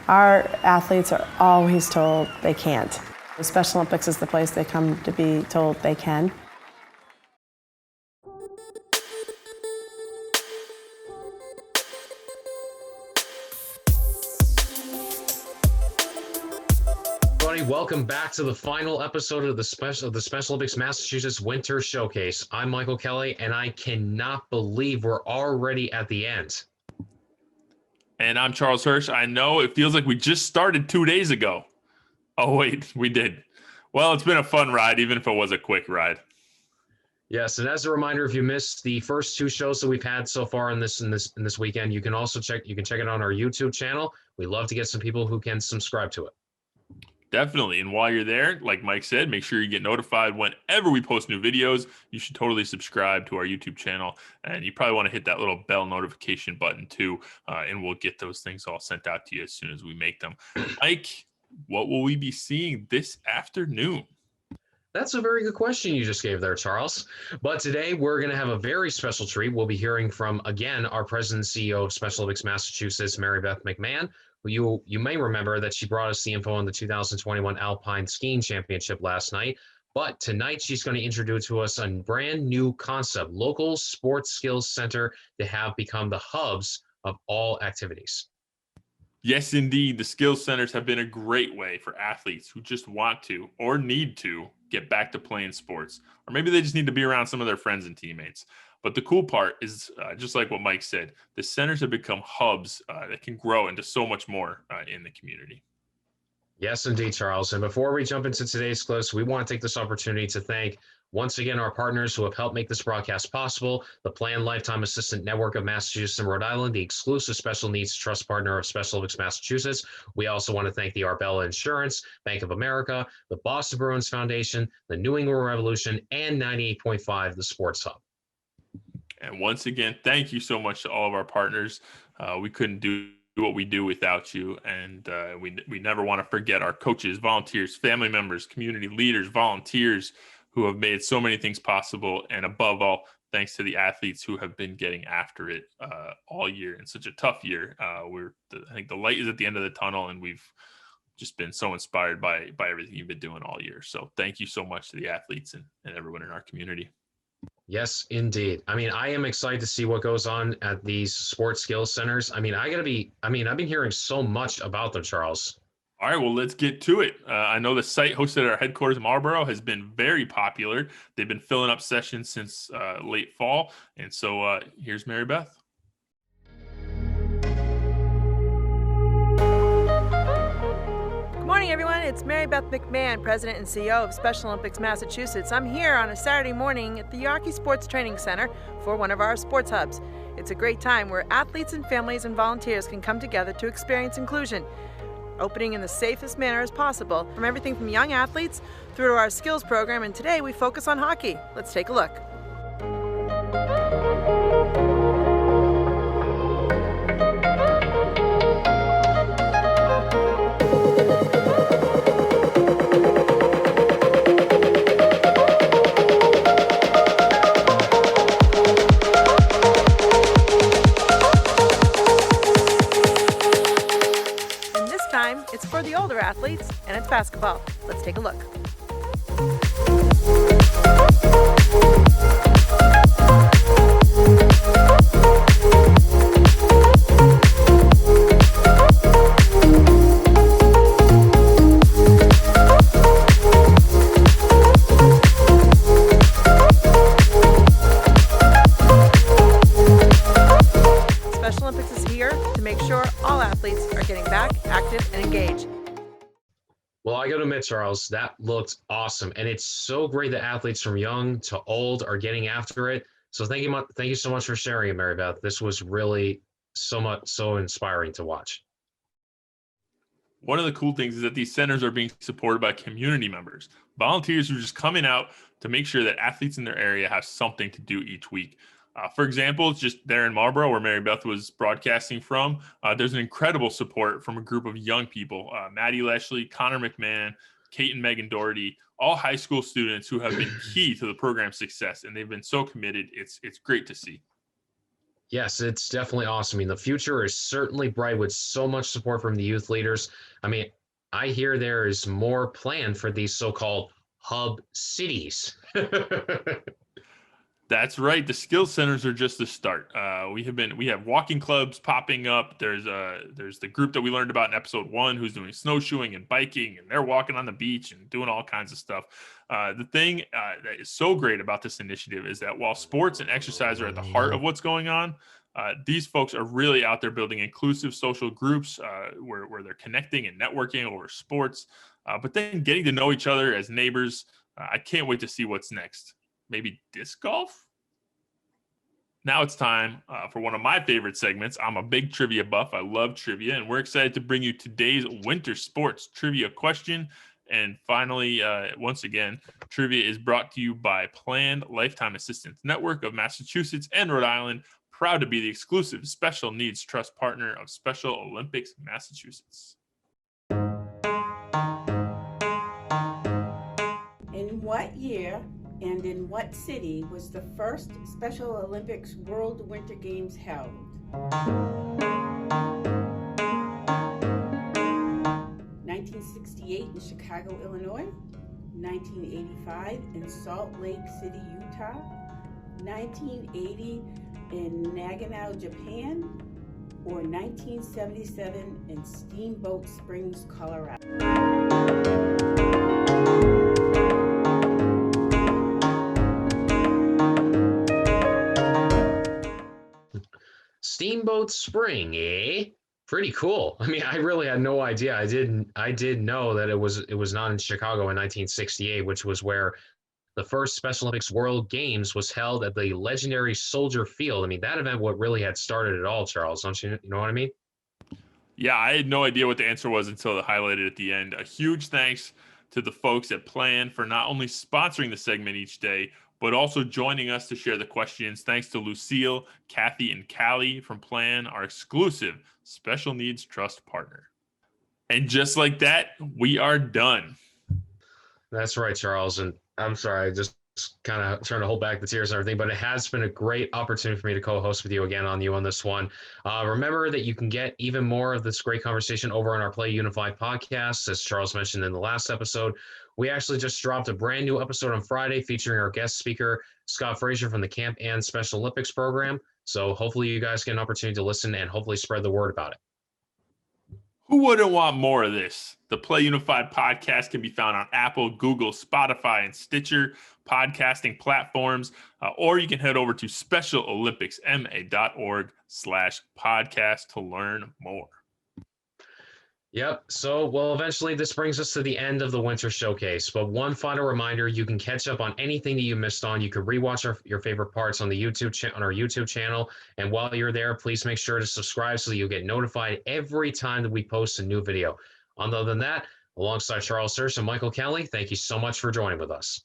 Our athletes are always told they can't. The Special Olympics is the place they come to be told they can. Welcome back to the final episode of the Special Olympics Massachusetts Winter Showcase. I'm Michael Kelly, and I cannot believe we're already at the end. And I'm Charles Hirsch. I know it feels like we just started 2 days ago. Oh, wait, we did. Well, it's been a fun ride, even if it was a quick ride. Yes, and as a reminder, if you missed the first two shows that we've had so far in this weekend, you can also check it on our YouTube channel. We love to get some people who can subscribe to it. Definitely. And while you're there, like Mike said, make sure you get notified whenever we post new videos. You should totally subscribe to our YouTube channel. And you probably want to hit that little bell notification button too. And we'll get those things all sent out to you as soon as we make them. Mike, what will we be seeing this afternoon? That's a very good question you just gave there, Charles. But today we're going to have a very special treat. We'll be hearing from, again, our president and CEO of Special Olympics Massachusetts, Mary Beth McMahon. You may remember that she brought us the info on the 2021 Alpine Skiing Championship last night. But tonight she's going to introduce to us a brand new concept, local sports skills center that have become the hubs of all activities. Yes, indeed. The skills centers have been a great way for athletes who just want to or need to get back to playing sports. Or maybe they just need to be around some of their friends and teammates. But the cool part is, just like what Mike said, the centers have become hubs that can grow into so much more in the community. Yes, indeed, Charles. And before we jump into today's clips, we want to take this opportunity to thank once again our partners who have helped make this broadcast possible: the Planned Lifetime Assistant Network of Massachusetts and Rhode Island, the exclusive special needs trust partner of Special Olympics Massachusetts. We also want to thank the Arbella Insurance, Bank of America, the Boston Bruins Foundation, the New England Revolution, and 98.5, the Sports Hub. And once again, thank you so much to all of our partners. We couldn't do what we do without you. And we never want to forget our coaches, volunteers, family members, community leaders, volunteers who have made so many things possible. And above all, thanks to the athletes who have been getting after it all year in such a tough year. I think the light is at the end of the tunnel, and we've just been so inspired by everything you've been doing all year. So thank you so much to the athletes and everyone in our community. Yes, indeed. I mean, I am excited to see what goes on at these sports skills centers. I've been hearing so much about them, Charles. All right, well, let's get to it. I know the site hosted at our headquarters in Marlborough has been very popular. They've been filling up sessions since late fall. And so here's Mary Beth. Good morning, everyone. It's Mary Beth McMahon, President and CEO of Special Olympics Massachusetts. I'm here on a Saturday morning at the Yawkey Sports Training Center for one of our sports hubs. It's a great time where athletes and families and volunteers can come together to experience inclusion, opening in the safest manner as possible, from everything from young athletes through to our skills program. And today we focus on hockey. Let's take a look. It's for the older athletes, and it's basketball. Let's take a look. Special Olympics is here to make sure all athletes are getting back, active, and engaged. Well, I got to admit, Charles, that looked awesome. And it's so great that athletes from young to old are getting after it. So thank you so much for sharing it, Mary Beth. This was really so inspiring to watch. One of the cool things is that these centers are being supported by community members, volunteers who are just coming out to make sure that athletes in their area have something to do each week. For example, just there in Marlborough, where Mary Beth was broadcasting from, there's an incredible support from a group of young people, Maddie Leshley, Connor McMahon, Kate and Megan Doherty, all high school students who have been key to the program's success, and they've been so committed. It's great to see. Yes, it's definitely awesome. I mean, the future is certainly bright with so much support from the youth leaders. I mean, I hear there is more planned for these so-called hub cities. That's right. The skills centers are just the start. We have walking clubs popping up. There's the group that we learned about in episode 1 who's doing snowshoeing and biking, and they're walking on the beach and doing all kinds of stuff. The thing that is so great about this initiative is that while sports and exercise are at the heart of what's going on, these folks are really out there building inclusive social groups where they're connecting and networking over sports, but then getting to know each other as neighbors. I can't wait to see what's next. Maybe disc golf? Now it's time for one of my favorite segments. I'm a big trivia buff. I love trivia, and we're excited to bring you today's winter sports trivia question. And finally, once again, trivia is brought to you by Planned Lifetime Assistance Network of Massachusetts and Rhode Island, proud to be the exclusive Special Needs Trust partner of Special Olympics Massachusetts. In what year and in what city was the first Special Olympics World Winter Games held? 1968 in Chicago, Illinois, 1985 in Salt Lake City, Utah, 1980 in Nagano, Japan, or 1977 in Steamboat Springs, Colorado. Steamboat Spring, eh? Pretty cool. I mean, I really had no idea. I did know that it was not in Chicago in 1968, which was where the first Special Olympics World Games was held at the legendary Soldier Field. I mean, that event what really had started it all, Charles. Don't you know what I mean? Yeah, I had no idea what the answer was until it highlighted at the end. A huge thanks to the folks at Plan for not only sponsoring the segment each day, but also joining us to share the questions. Thanks to Lucille, Kathy, and Callie from Plan, our exclusive Special Needs Trust partner. And just like that, we are done. That's right, Charles. And I'm sorry, I just kind of trying to hold back the tears and everything, but it has been a great opportunity for me to co-host with you again on this one. Remember that you can get even more of this great conversation over on our Play Unified podcast. As Charles mentioned in the last episode, we actually just dropped a brand new episode on Friday featuring our guest speaker, Scott Frazier from the Camp and Special Olympics program. So hopefully you guys get an opportunity to listen and hopefully spread the word about it. Who wouldn't want more of this? The Play Unified podcast can be found on Apple, Google, Spotify, and Stitcher podcasting platforms, or you can head over to specialolympicsma.org/podcast to learn more. Yep. So, well, eventually this brings us to the end of the Winter Showcase. But one final reminder, you can catch up on anything that you missed on. You can rewatch your favorite parts on the on our YouTube channel. And while you're there, please make sure to subscribe so that you'll get notified every time that we post a new video. Other than that, alongside Charles Search and Michael Kelly, thank you so much for joining with us.